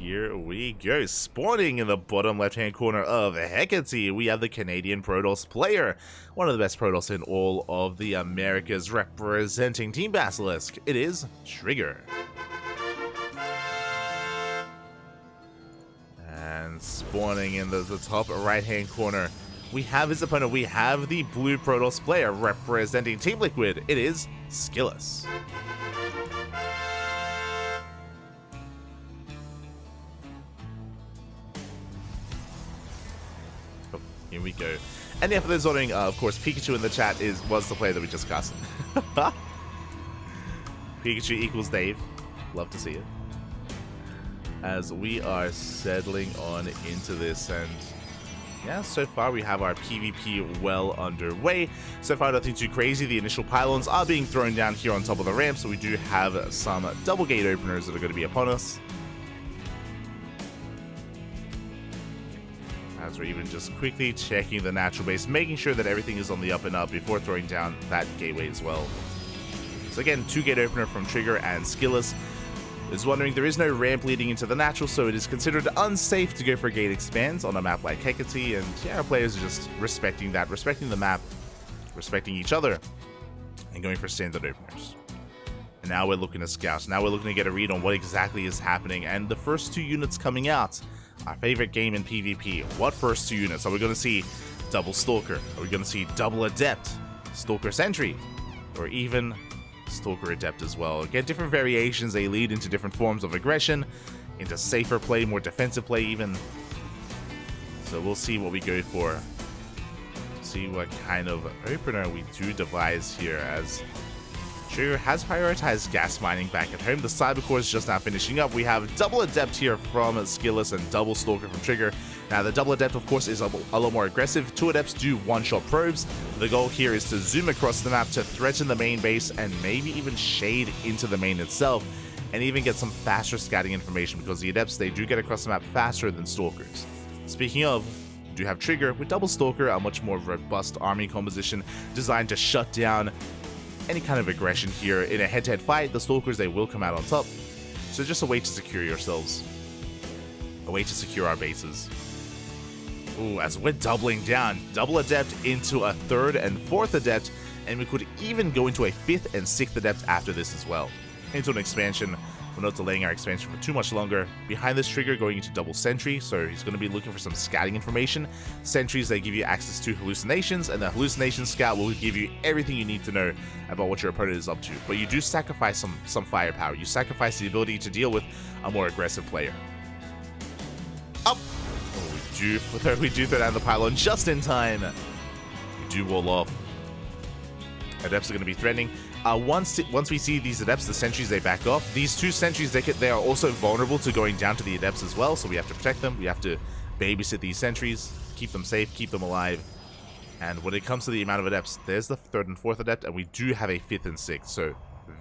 here we go. Spawning in the bottom left-hand corner of Hecate, we have the Canadian Protoss player. One of the best Protoss in all of the Americas, representing Team Basilisk. It is Trigger. And spawning in the top right-hand corner, we have his opponent. We have the blue Protoss player representing Team Liquid. It is SKillous. Here we go. And yeah, for those wondering, of course, Pikachu in the chat was the player that we just cast. Pikachu equals Dave. Love to see it. As we are settling on into this, and yeah, so far we have our PvP well underway. So far nothing too crazy. The initial pylons are being thrown down here on top of the ramp, so we do have some double gate openers that are going to be upon us. As we're even just quickly checking the natural base, making sure that everything is on the up and up before throwing down that gateway as well. So again, 2 gate opener from Trigger and SKillous. Is wondering, there is no ramp leading into the natural, so it is considered unsafe to go for gate expands on a map like Hecate, and yeah, our players are just respecting that, respecting the map, respecting each other, and going for standard openers. And now we're looking to scout. Now we're looking to get a read on what exactly is happening, and the first 2 units coming out. Our favorite game in PvP. What first 2 units? Are we going to see double Stalker? Are we going to see double Adept? Stalker Sentry? Or even Stalker Adept as well? Again, different variations. They lead into different forms of aggression, into safer play, more defensive play even. So we'll see what we go for. See what kind of opener we do devise here, as Trigger has prioritized gas mining back at home. The Cyber Core is just now finishing up. We have double Adept here from SKillous and double Stalker from Trigger. Now the double Adept, of course, is a lot more aggressive. 2 Adepts do one-shot probes. The goal here is to zoom across the map to threaten the main base and maybe even shade into the main itself, and even get some faster scouting information, because the Adepts, they do get across the map faster than Stalkers. Speaking of, we do have Trigger with double Stalker, a much more robust army composition designed to shut down any kind of aggression here. In a head-to-head fight, the Stalkers, they will come out on top. So just a way to secure yourselves. A way to secure our bases. Ooh, as we're doubling down. Double Adept into a 3rd and 4th Adept, and we could even go into a 5th and 6th Adept after this as well. Into an expansion. We're not delaying our expansion for too much longer. Behind this Trigger, going into double Sentry, so he's going to be looking for some scouting information. Sentries, they give you access to hallucinations, and the hallucination scout will give you everything you need to know about what your opponent is up to. But you do sacrifice some firepower. You sacrifice the ability to deal with a more aggressive player. Up! Oh, we do throw down the pylon just in time. We do wall off. Adepts are going to be threatening. Once we see these Adepts, the Sentries, they back off. These 2 Sentries, they are also vulnerable to going down to the Adepts as well, so we have to protect them. We have to babysit these Sentries, keep them safe, keep them alive. And when it comes to the amount of Adepts, there's the 3rd and 4th Adept, and we do have a 5th and 6th, so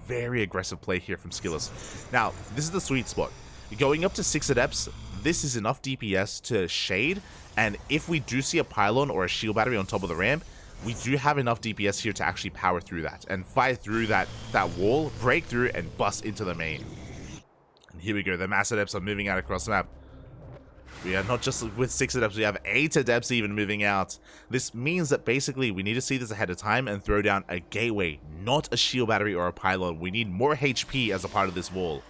very aggressive play here from SKillous. Now, this is the sweet spot. Going up to 6 Adepts, this is enough DPS to shade, and if we do see a pylon or a shield battery on top of the ramp, we do have enough DPS here to actually power through that and fight through that wall, break through, and bust into the main. And here we go. The mass Adepts are moving out across the map. We are not just with 6 Adepts, we have 8 Adepts even moving out. This means that basically we need to see this ahead of time and throw down a gateway, not a shield battery or a pylon. We need more HP as a part of this wall.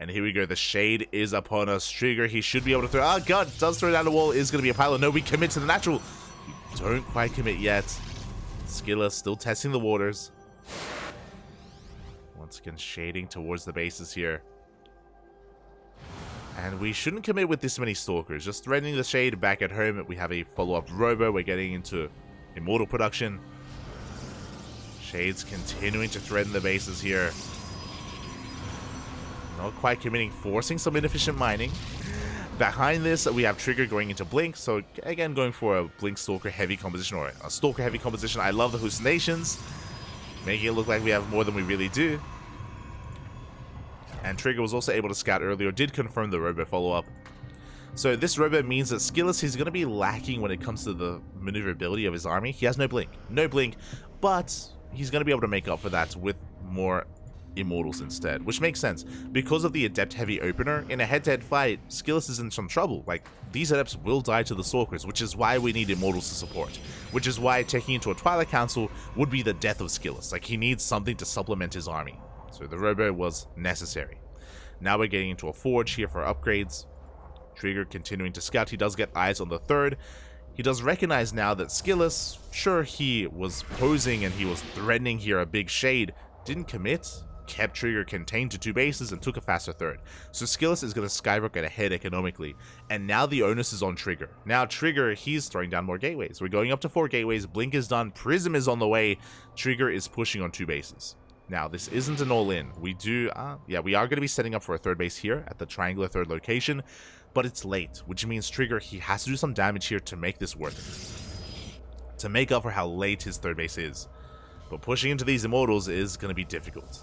And here we go. The shade is upon us. Trigger, he should be able to throw... Oh god, does throw down the wall. Is going to be a pylon. No, we commit to the natural. Don't quite commit yet. SKillous still testing the waters. Once again, shading towards the bases here. And we shouldn't commit with this many Stalkers. Just threatening the shade back at home. We have a follow-up Robo. We're getting into Immortal production. Shade's continuing to threaten the bases here. Not quite committing, forcing some inefficient mining. Behind this, we have Trigger going into Blink, so again, going for a Blink Stalker heavy composition, or a Stalker heavy composition. I love the hallucinations, making it look like we have more than we really do. And Trigger was also able to scout earlier, did confirm the Robo follow-up. So this Robo means that SKillous, he's going to be lacking when it comes to the maneuverability of his army. He has no Blink, but he's going to be able to make up for that with more Immortals instead, which makes sense. Because of the Adept-heavy opener, in a head-to-head fight, SKillous is in some trouble. Like, these Adepts will die to the Stalkers, which is why we need Immortals to support. Which is why taking into a Twilight Council would be the death of SKillous. Like, he needs something to supplement his army. So the Robo was necessary. Now we're getting into a Forge here for upgrades. Trigger continuing to scout. He does get eyes on the third. He does recognize now that SKillous, sure, he was posing and he was threatening here a big shade, didn't commit, kept Trigger contained to 2 bases and took a faster third. So SKillous is going to skyrocket ahead economically, and now the onus is on Trigger. Now Trigger, he's throwing down more gateways. We're going up to 4 gateways, Blink is done, Prism is on the way, Trigger is pushing on 2 bases. Now, this isn't an all-in. We are going to be setting up for a 3rd base here at the triangular 3rd location, but it's late, which means Trigger, he has to do some damage here to make this worth it. To make up for how late his 3rd base is. But pushing into these Immortals is going to be difficult.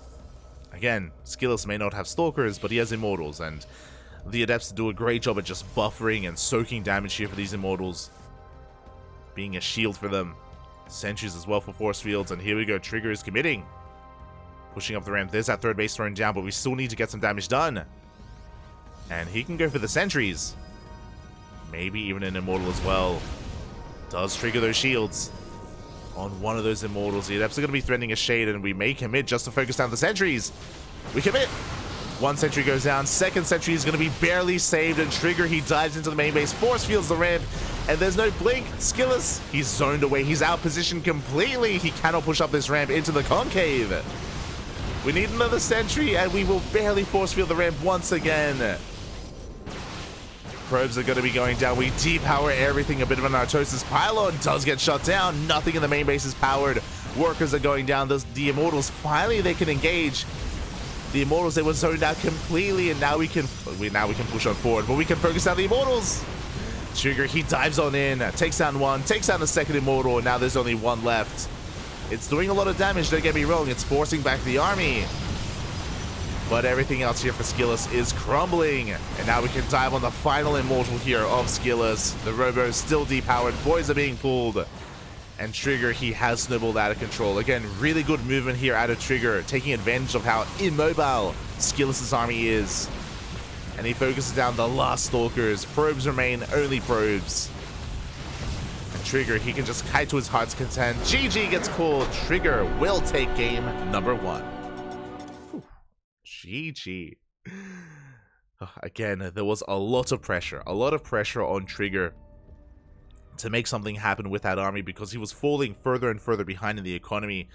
Again, SKillous may not have Stalkers, but he has Immortals, and the Adepts do a great job at just buffering and soaking damage here for these Immortals. Being a shield for them. Sentries as well for force fields, and here we go, Trigger is committing. Pushing up the ramp, there's that 3rd base thrown down, but we still need to get some damage done. And he can go for the sentries. Maybe even an Immortal as well. Does trigger those shields. On one of those Immortals, the Adepts are going to be threatening a shade, and we may commit just to focus down the sentries. We commit. 1 sentry goes down, 2nd sentry is going to be barely saved, and Trigger, he dives into the main base, force fields the ramp, and there's no blink. SKillous, he's zoned away, he's out positioned completely. He cannot push up this ramp into the concave. We need another sentry, and we will barely force field the ramp once again. Probes are going to be going down. We depower everything. A bit of an Artosis pylon does get shut down. Nothing in the main base is powered. Workers are going down. The Immortals, finally they can engage. The Immortals, they were zoned out completely, and now we can push on forward. But we can focus down the Immortals. Trigger, he dives on in, takes down 1, takes down the 2nd Immortal, and now there's only 1 left. It's doing a lot of damage, don't get me wrong. It's forcing back the army. But everything else here for SKillous is crumbling. And now we can dive on the final Immortal here of SKillous. The Robo is still depowered. Boys are being pulled. And Trigger, he has snowballed out of control. Again, really good movement here out of Trigger, taking advantage of how immobile SKillous' army is. And he focuses down the last Stalkers. Probes remain only probes. Trigger, he can just kite to his heart's content. GG gets called. Trigger will take game number 1. Whew. GG. Again, there was a lot of pressure on Trigger to make something happen with that army, because he was falling further and further behind in the economy.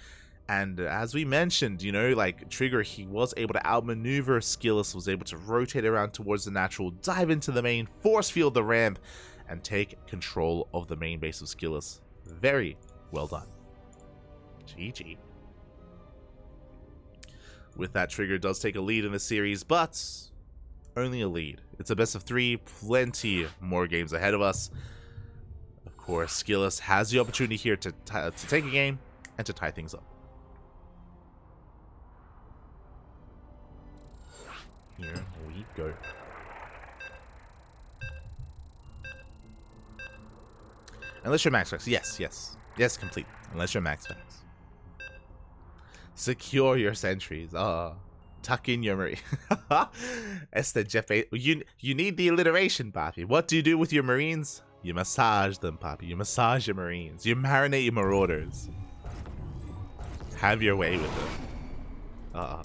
And as we mentioned, you know, like Trigger, he was able to outmaneuver SKillous, was able to rotate around towards the natural, dive into the main, force field the ramp, and take control of the main base of SKillous. Very well done. GG. With that, Trigger does take a lead in the series, but only a lead. It's a best of 3, plenty more games ahead of us. Of course, SKillous has the opportunity here to take a game and to tie things up. Here we go. Unless you're max packs. Yes, complete. Unless you're max packs. Secure your sentries. Tuck in your marine. Esther Jeff. You need the alliteration, Papi. What do you do with your marines? You massage them, Papi. You massage your marines. You marinate your marauders. Have your way with them.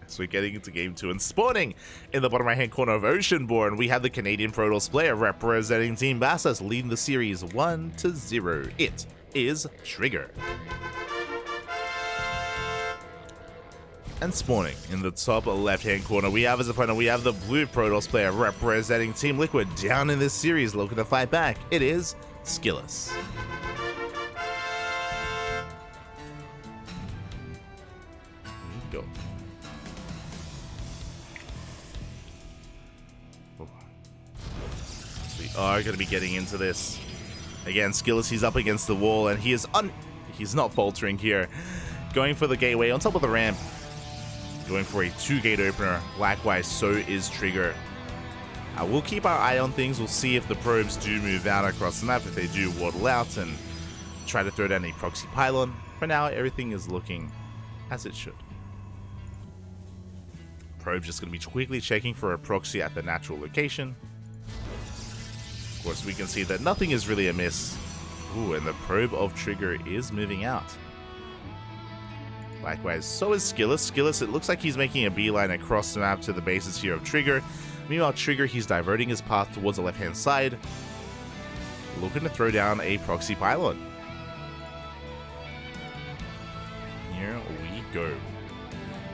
So we're getting into game 2 and spawning in the bottom right hand corner of Oceanborn. We have the Canadian Protoss player representing Team Bassas, leading the series 1-0. It is Trigger. And spawning in the top left hand corner, we have as opponent, we have the blue Protoss player representing Team Liquid down in this series, looking to fight back. It is SKillous. Go. We are going to be getting into this. Again, SKillous, he's up against the wall, and he's not faltering here. Going for the gateway on top of the ramp. Going for a 2-gate opener. Likewise, so is Trigger. We'll keep our eye on things. We'll see if the probes do move out across the map. If they do, waddle out and try to throw down a proxy pylon. For now, everything is looking as it should. Probe just going to be quickly checking for a proxy at the natural location. Of course, we can see that nothing is really amiss. Ooh, and the probe of Trigger is moving out. Likewise, so is SKillous. SKillous, it looks like he's making a beeline across the map to the bases here of Trigger. Meanwhile, Trigger, he's diverting his path towards the left-hand side, looking to throw down a proxy pylon. Here we go.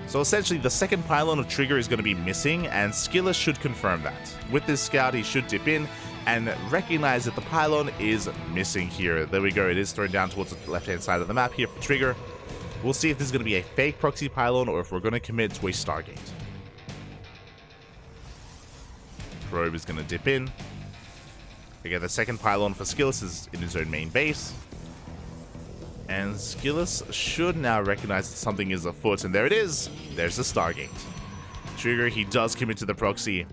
So essentially, the second pylon of Trigger is going to be missing, and SKillous should confirm that. With this scout, he should dip in and recognize that the pylon is missing here. There we go, it is thrown down towards the left-hand side of the map here for Trigger. We'll see if this is going to be a fake proxy pylon or if we're going to commit to a Stargate. Probe is going to dip in. Again, the second pylon for SKillous is in his own main base. And SKillous should now recognize that something is afoot, and there it is. There's the Stargate. Trigger, he does commit to the proxy.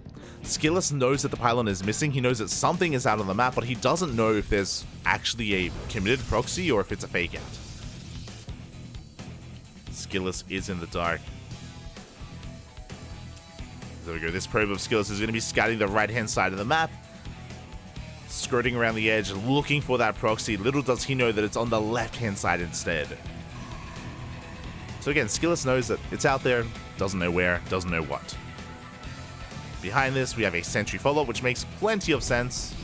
SKillous knows that the pylon is missing. He knows that something is out on the map, but he doesn't know if there's actually a committed proxy or if it's a fake out. SKillous is in the dark. There we go. This probe of SKillous is going to be scouting the right-hand side of the map, skirting around the edge, looking for that proxy. Little does he know that it's on the left-hand side instead. So again, SKillous knows that it's out there, doesn't know where, doesn't know what. Behind this, we have a sentry follow-up, which makes plenty of sense.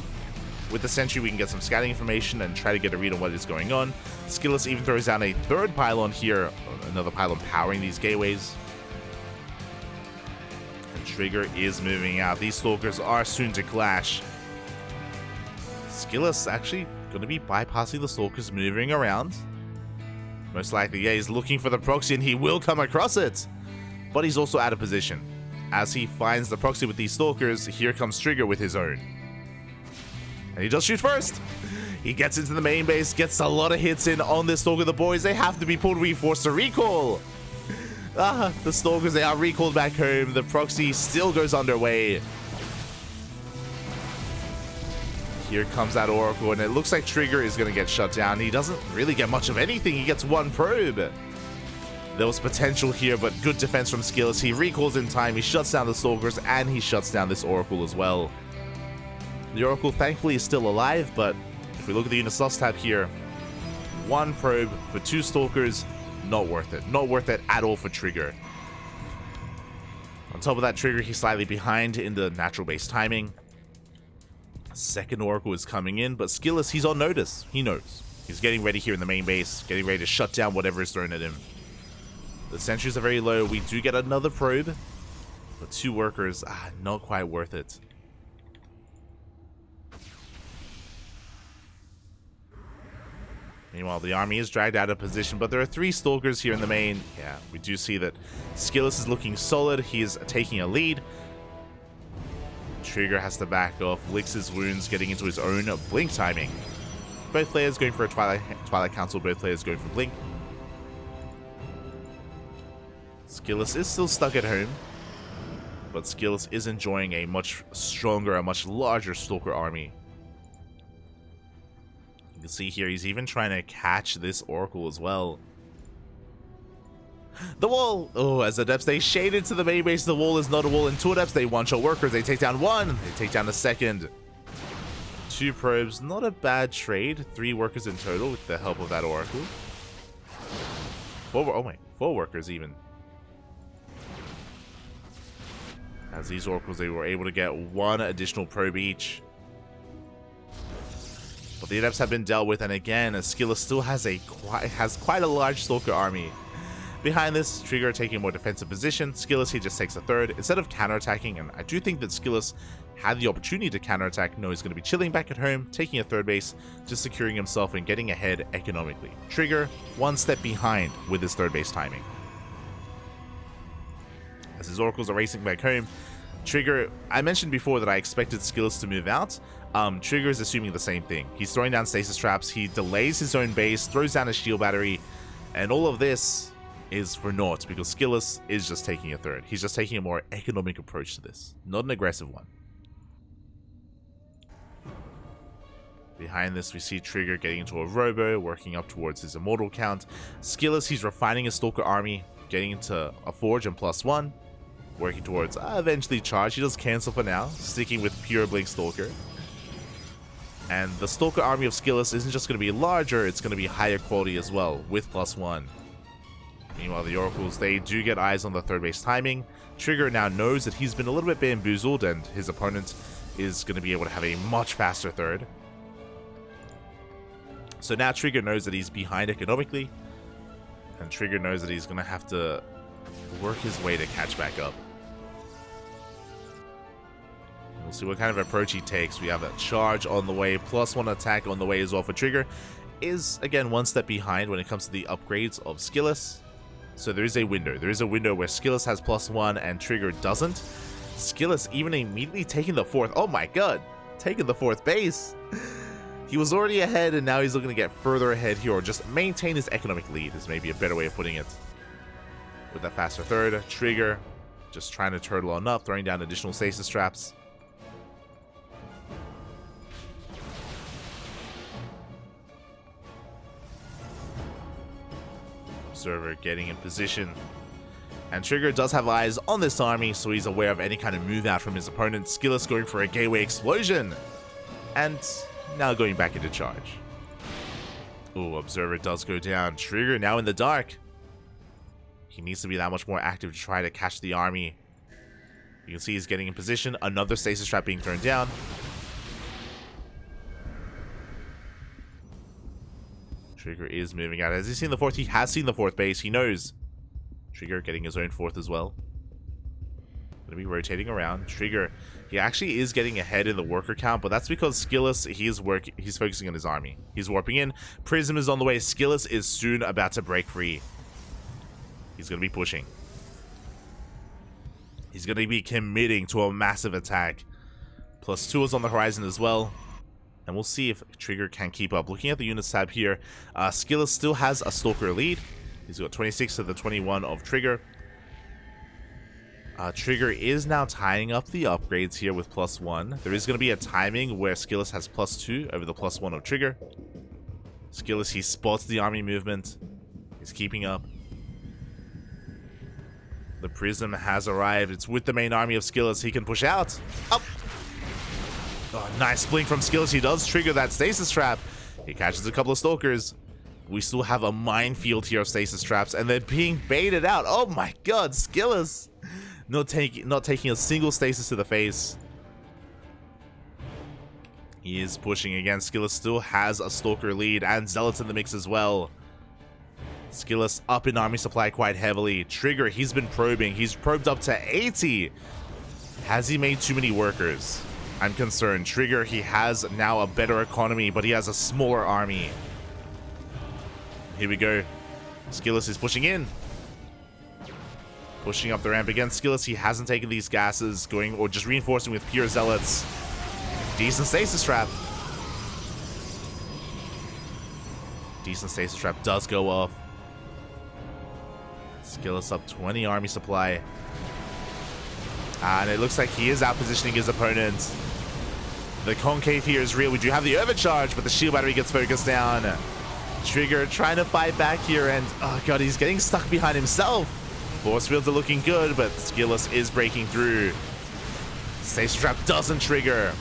With the sentry, we can get some scouting information and try to get a read on what is going on. SKillous even throws down a third pylon here, another pylon powering these gateways. And Trigger is moving out. These stalkers are soon to clash. SKillous actually going to be bypassing the stalkers moving around. Most likely, yeah, he's looking for the proxy and he will come across it. But he's also out of position. As he finds the proxy with these stalkers, here comes Trigger with his own. And he does shoot first. He gets into the main base, gets a lot of hits in on this stalker. The boys, they have to be pulled reinforced to recall. The stalkers, they are recalled back home. The proxy still goes underway. Here comes that Oracle, and it looks like Trigger is going to get shut down. He doesn't really get much of anything. He gets one probe. There was potential here, but good defense from SKillous. He recalls in time, he shuts down the stalkers, and he shuts down this Oracle as well. The Oracle, thankfully, is still alive, but if we look at the unit slots tab here, one probe for two stalkers, not worth it. Not worth it at all for Trigger. On top of that, Trigger, he's slightly behind in the natural base timing. Second Oracle is coming in, but SKillous, he's on notice. He knows. He's getting ready here in the main base, getting ready to shut down whatever is thrown at him. The sentries are very low. We do get another probe, but two workers, not quite worth it. Meanwhile, the army is dragged out of position, but there are three stalkers here in the main. Yeah, we do see that SKillous is looking solid. He is taking a lead. Trigger has to back off, licks his wounds, getting into his own blink timing. Both players going for a Twilight Council, both players going for blink. SKillous is still stuck at home, but SKillous is enjoying a much stronger, a much larger stalker army. You can see here, he's even trying to catch this Oracle as well. The wall! Oh, as the Adepts, they shade into the main base. The wall is not a wall. And two Adepts, they one-shot workers. They take down one. They take down the second. Two probes. Not a bad trade. Three workers in total with the help of that Oracle. Four workers even. As these Oracles, they were able to get one additional probe each. But the Adepts have been dealt with, and again, SKillous still has quite a large Stalker army. Behind this, Trigger taking a more defensive position. SKillous, he just takes a third instead of counterattacking, and I do think that SKillous had the opportunity to counterattack. No, he's going to be chilling back at home, taking a third base, just securing himself and getting ahead economically. Trigger, one step behind with his third base timing. As his Oracles are racing back home, Trigger, I mentioned before that I expected SKillous to move out. Trigger is assuming the same thing. He's throwing down stasis traps, he delays his own base, throws down a shield battery, and all of this is for naught because SKillous is just taking a third. He's just taking a more economic approach to this, not an aggressive one. Behind this, we see Trigger getting into a robo, working up towards his immortal count. SKillous, he's refining his Stalker army, getting into a forge and +1. working towards eventually charge. He does cancel for now, sticking with pure Blink Stalker. And the Stalker army of SKillous isn't just going to be larger, it's going to be higher quality as well, with +1. Meanwhile, the Oracles, they do get eyes on the third base timing. Trigger now knows that he's been a little bit bamboozled, and his opponent is going to be able to have a much faster third. So now Trigger knows that he's behind economically, and Trigger knows that he's going to have to work his way to catch back up. We'll see what kind of approach he takes. We have a charge on the way, +1 attack on the way as well for Trigger. Is, again, one step behind when it comes to the upgrades of SKillous. So there is a window. There is a window where SKillous has +1 and Trigger doesn't. SKillous even immediately taking the 4th. Oh my god. Taking the 4th base. He was already ahead, and now he's looking to get further ahead here, or just maintain his economic lead is maybe a better way of putting it. With that faster third, Trigger just trying to turtle on up, throwing down additional stasis traps. Observer getting in position. And Trigger does have eyes on this army, so he's aware of any kind of move out from his opponent. SKillous going for a gateway explosion. And now going back into charge. Ooh, Observer does go down. Trigger now in the dark. He needs to be that much more active to try to catch the army. You can see he's getting in position. Another stasis trap being thrown down. Trigger is moving out. Has he seen the 4th? He has seen the 4th base. He knows. Trigger getting his own 4th as well. Going to be rotating around. Trigger, he actually is getting ahead in the worker count, but that's because SKillous, he's focusing on his army. He's warping in. Prism is on the way. SKillous is soon about to break free. He's going to be pushing. He's going to be committing to a massive attack. +2 is on the horizon as well. And we'll see if Trigger can keep up. Looking at the units tab here, SKillous still has a Stalker lead. He's got 26 to the 21 of Trigger. Trigger is now tying up the upgrades here with +1. There is going to be a timing where SKillous has +2 over the +1 of Trigger. SKillous, he spots the army movement. He's keeping up. The Prism has arrived. It's with the main army of SKillous. He can push out. Up. Oh, nice blink from SKillous. He does trigger that stasis trap. He catches a couple of Stalkers. We still have a minefield here of stasis traps, and they're being baited out. Oh my god, SKillous. Not taking a single stasis to the face. He is pushing again. SKillous still has a Stalker lead, and Zealots in the mix as well. SKillous up in army supply quite heavily. Trigger, he's been probing. He's probed up to 80. Has he made too many workers? I'm concerned. Trigger, he has now a better economy, but he has a smaller army. Here we go. SKillous is pushing in. Pushing up the ramp again. SKillous, he hasn't taken these gases, going or just reinforcing with pure Zealots. Decent stasis trap. Decent stasis trap does go off. SKillous up 20 army supply. And it looks like he is out positioning his opponent. The concave here is real. We do have the overcharge, but the shield battery gets focused down. Trigger trying to fight back here, and oh god, he's getting stuck behind himself. Force fields are looking good, but SKillous is breaking through. Stasis trap doesn't trigger.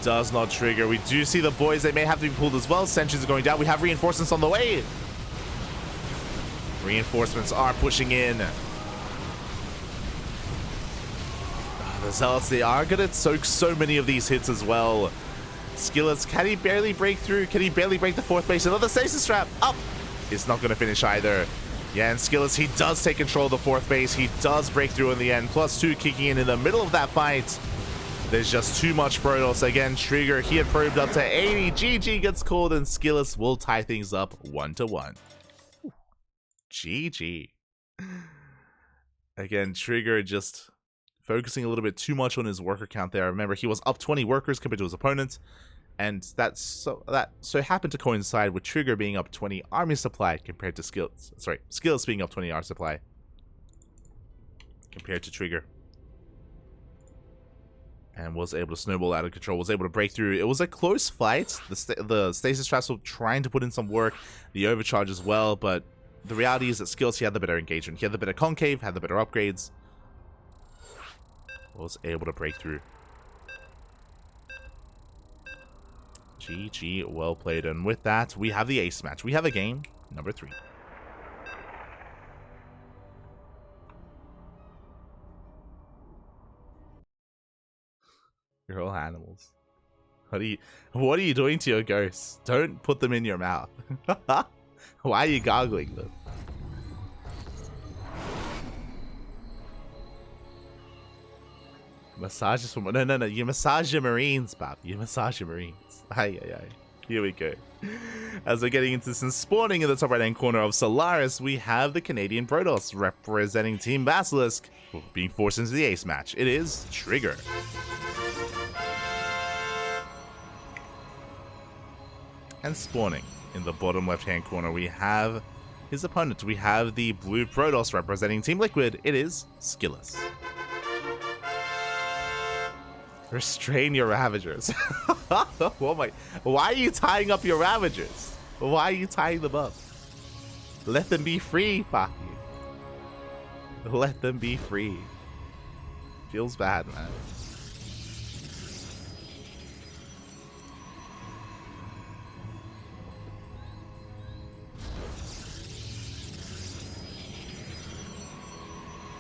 Does not trigger. We do see the boys. They may have to be pulled as well. Sentries are going down. We have reinforcements on the way. Reinforcements are pushing in. The Zealots, they are going to soak so many of these hits as well. SKillous, can he barely break through? Can he barely break the 4th base? Another stasis trap. Up. It's not going to finish either. Yeah, and SKillous, he does take control of the 4th base. He does break through in the end. +2 kicking in the middle of that fight. There's just too much Protoss. Again, Trigger, he had probed up to 80. GG gets called, and SKillous will tie things up 1-1. GG. Again, Trigger just focusing a little bit too much on his worker count there. Remember, he was up 20 workers compared to his opponent, and that so happened to coincide with Trigger being up 20 army supply compared to SKillous being up 20 army supply compared to Trigger. And was able to snowball out of control, was able to break through. It was a close fight. The stasis traps were trying to put in some work, the overcharge as well, but the reality is that SKillous, he had the better engagement. He had the better concave, had the better upgrades. Was able to break through. GG, well played. And with that, we have the ace match. We have a game number 3. You're all animals. What are you doing to your ghosts? Don't put them in your mouth. Why are you gargling them? Massages for no. You massage your marines, Bob. You massage your marines. Aye. Here we go. As we're getting into some spawning in the top right-hand corner of Solaris, we have the Canadian Protoss representing Team Basilisk, being forced into the ace match. It is Trigger. And spawning in the bottom left-hand corner, we have his opponent. We have the blue Protoss representing Team Liquid. It is SKillous. Restrain your Ravagers. Oh my, why are you tying up your Ravagers? Why are you tying them up? Let them be free, Paki. Let them be free. Feels bad, man.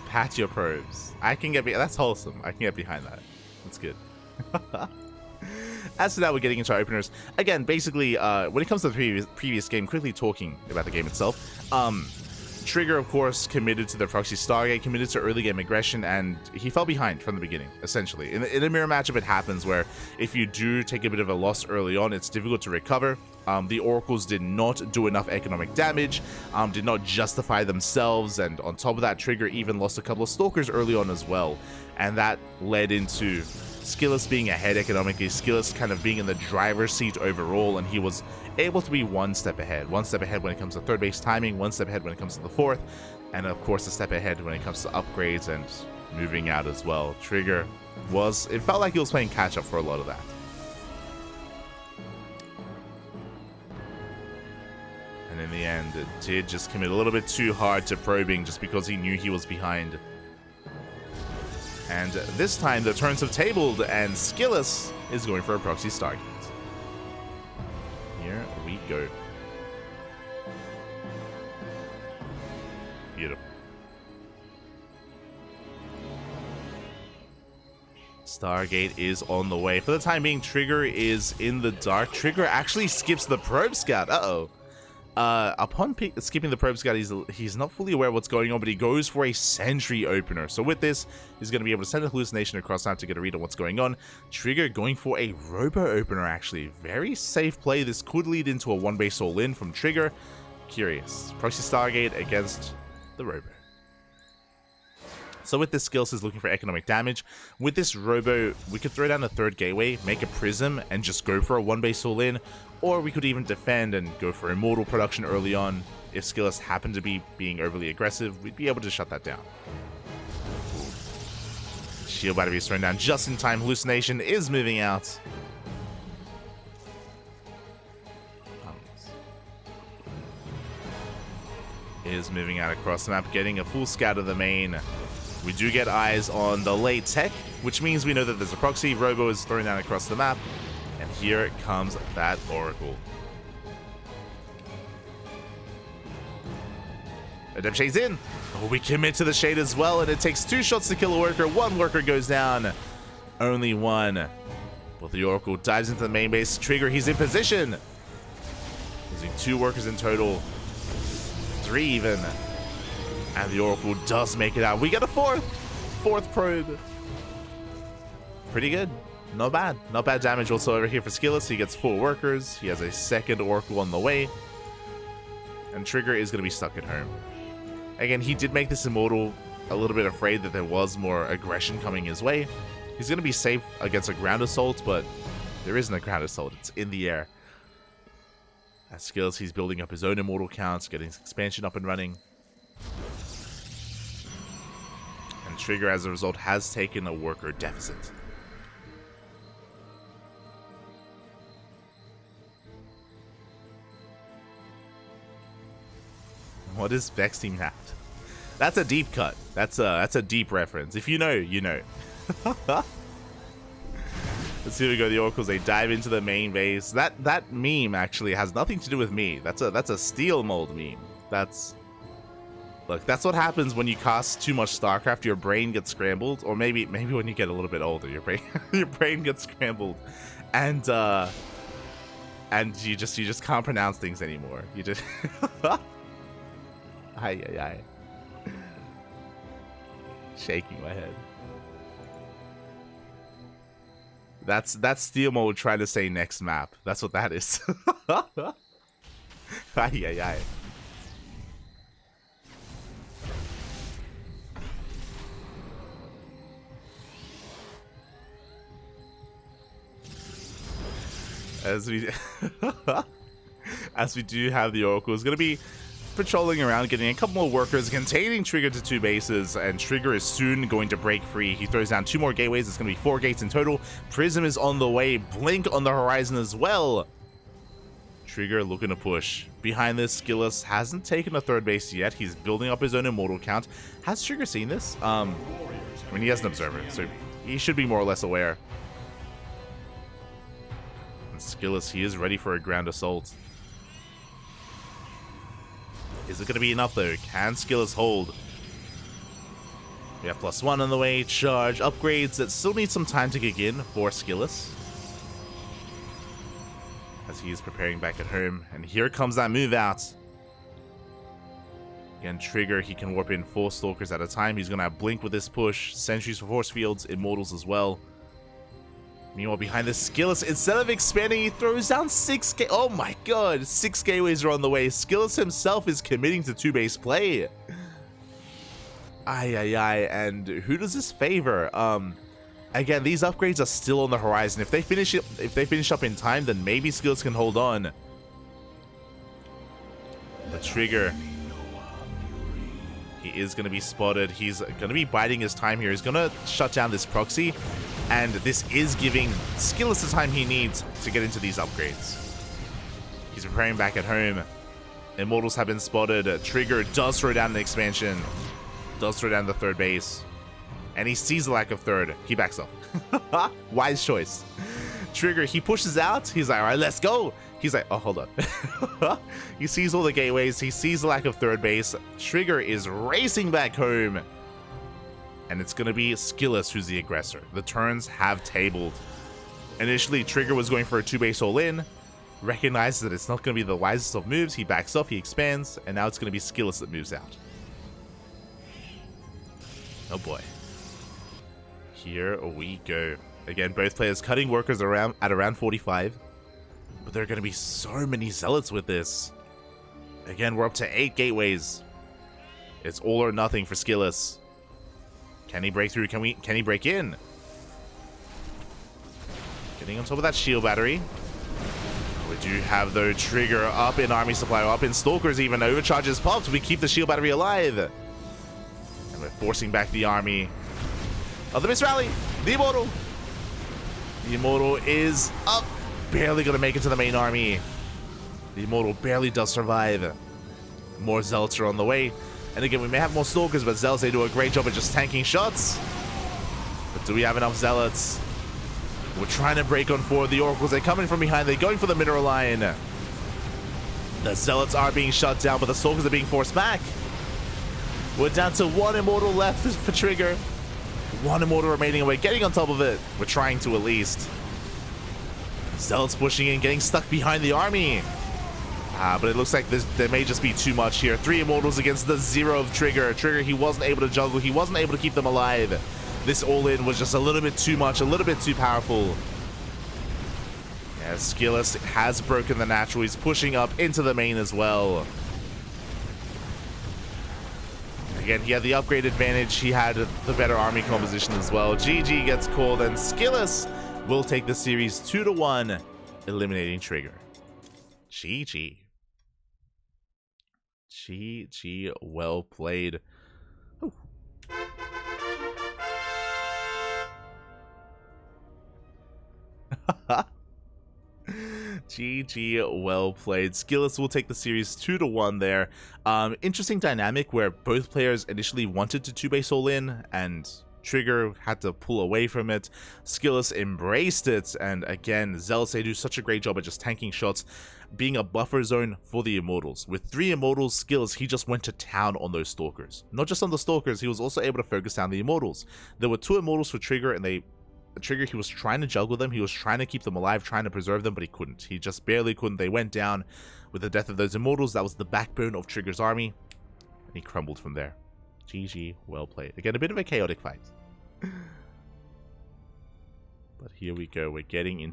Pat your probes. I can get that's wholesome. I can get behind that. That's good. As to that, we're getting into our openers. Again, basically, when it comes to the previous game, quickly talking about the game itself, Trigger, of course, committed to the proxy Stargate, committed to early game aggression, and he fell behind from the beginning, essentially. In a mirror matchup, it happens where if you do take a bit of a loss early on, it's difficult to recover. The Oracles did not do enough economic damage, did not justify themselves, and on top of that, Trigger even lost a couple of Stalkers early on as well. And that led into SKillous being ahead economically, SKillous kind of being in the driver's seat overall, and he was able to be one step ahead when it comes to third base timing, one step ahead when it comes to the fourth, and of course a step ahead when it comes to upgrades and moving out as well. Trigger it felt like he was playing catch up for a lot of that. And in the end, it did just commit a little bit too hard to probing just because he knew he was behind. And this time the turns have tabled, and SKillous is going for a proxy Stargate. Here we go. Beautiful. Stargate is on the way. For the time being, Trigger is in the dark. Trigger actually skips the probe scout. Uh-oh. Upon skipping the probe scout, he's not fully aware of what's going on, but he goes for a sentry opener. So with this, he's going to be able to send a hallucination across now to get a read on what's going on. Trigger going for a robo opener, actually. Very safe play. This could lead into a one-base all-in from Trigger. Curious. Proxy Stargate against the robo. So with this, SKillous is looking for economic damage. With this robo, we could throw down a third gateway, make a prism, and just go for a one-base all-in. Or we could even defend and go for immortal production early on. If SKillous happened to be being overly aggressive, we'd be able to shut that down. Shield battery is thrown down just in time. Hallucination is moving out. Is moving out across the map, getting a full scout of the main. We do get eyes on the late tech, which means we know that there's a proxy. Robo is thrown down across the map. And here comes that Oracle. Adept Shade's in. Oh, we commit to the Shade as well, and it takes 2 shots to kill a worker. 1 worker goes down. Only 1. But the Oracle dives into the main base. Trigger, he's in position. Losing 2 workers in total. 3 even. And the Oracle does make it out. We get a 4th probe. Pretty good. Not bad. Not bad damage whatsoever here for SKillous. He gets 4 workers. He has a 2nd Oracle on the way. And Trigger is going to be stuck at home. Again, he did make this Immortal a little bit afraid that there was more aggression coming his way. He's going to be safe against a ground assault, but there isn't a ground assault. It's in the air. As SKillous, he's building up his own Immortal counts, getting his expansion up and running. And Trigger, as a result, has taken a worker deficit. What is Vex Team hat? That's a deep cut. That's a deep reference. If you know, you know. Let's see, here we go. The Oracles, they dive into the main base. That meme actually has nothing to do with me. That's a steel mold meme. Look, that's what happens when you cast too much StarCraft. Your brain gets scrambled, or maybe when you get a little bit older, your brain gets scrambled, and you just can't pronounce things anymore. You just ay. Shaking my head. That's steel mode trying to say next map. That's what that is. Ay. As we do have the Oracle is going to be patrolling around, getting a couple more workers, containing Trigger to 2 bases, and Trigger is soon going to break free. He throws down 2 more gateways. It's going to be 4 gates in total. Prism is on the way. Blink on the horizon as well. Trigger looking to push. Behind this, SKillous hasn't taken a 3rd base yet. He's building up his own immortal count. Has Trigger seen this? I mean, he has an observer, so he should be more or less aware. And SKillous, he is ready for a ground assault. Is it going to be enough though? Can SKillous hold? We have +1 on the way, charge, upgrades that still need some time to kick in for SKillous. As he is preparing back at home, and here comes that move out. Again, Trigger, he can warp in 4 Stalkers at a time. He's going to have Blink with this push, Sentries for Force Fields, Immortals as well. Meanwhile, behind the SKillous, instead of expanding, he throws down 6 oh my god, 6 gateways are on the way. SKillous himself is committing to 2-base play. Ay, and who does this favor? Again, these upgrades are still on the horizon. If they finish up in time, then maybe SKillous can hold on. The Trigger, he is going to be spotted. He's going to be biding his time here. He's going to shut down this proxy. And this is giving SKillous the time he needs to get into these upgrades. He's preparing back at home. Immortals have been spotted. Trigger does throw down an expansion. Does throw down the 3rd base. And he sees the lack of 3rd. He backs off. Wise choice. Trigger, he pushes out. He's like, all right, let's go. He's like, oh, hold on. He sees all the gateways. He sees the lack of 3rd base. Trigger is racing back home. And it's going to be SKillous who's the aggressor. The turns have tabled. Initially, Trigger was going for a 2-base all-in. Recognizes that it's not going to be the wisest of moves. He backs off, he expands, and now it's going to be SKillous that moves out. Oh boy. Here we go. Again, both players cutting workers at around 45. But there are going to be so many zealots with this. Again, we're up to 8 gateways. It's all or nothing for SKillous. Can he break through? Can he break in? Getting on top of that shield battery. We do have the Trigger up in army supply, up in Stalkers even. Overcharges popped. We keep the shield battery alive. And we're forcing back the army. Oh, the Miss Rally. The Immortal. The Immortal is up. Barely going to make it to the main army. The Immortal barely does survive. More Zealots are on the way. And again, we may have more Stalkers, but Zealots, they do a great job of just tanking shots. But do we have enough Zealots? We're trying to break on 4 of the Oracles. They're coming from behind. They're going for the mineral line. The Zealots are being shut down, but the Stalkers are being forced back. We're down to 1 Immortal left for Trigger. 1 Immortal remaining away, getting on top of it. We're trying to at least. Zealots pushing in, getting stuck behind the army. But it looks like there may just be too much here. 3 Immortals against the 0 of Trigger. Trigger, he wasn't able to juggle. He wasn't able to keep them alive. This all-in was just a little bit too much, a little bit too powerful. Yeah, SKillous has broken the natural. He's pushing up into the main as well. Again, he had the upgrade advantage. He had the better army composition as well. GG gets called, and SKillous will take the series 2-1, eliminating Trigger. GG. GG, well played. Ooh. GG, well played. SKillous will take the series 2-1 there. Interesting dynamic where both players initially wanted to 2-base all in, and Trigger had to pull away from it. SKillous embraced it, and again, Zealous do such a great job at just tanking shots, being a buffer zone for the Immortals. With 3 Immortals, SKillous, he just went to town on those Stalkers. Not just on the Stalkers, he was also able to focus down the Immortals. There were 2 Immortals for Trigger, and Trigger, he was trying to juggle them, he was trying to keep them alive, trying to preserve them, but he couldn't. He just barely couldn't. They went down with the death of those Immortals. That was the backbone of Trigger's army, and he crumbled from there. GG, well played. Again, a bit of a chaotic fight. But here we go, we're getting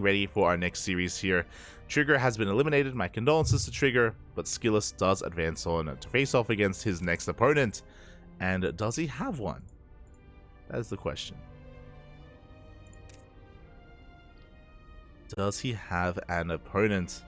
ready for our next series here. Trigger has been eliminated, my condolences to Trigger, but SKillous does advance on to face off against his next opponent. And does he have one? That is the question. Does he have an opponent?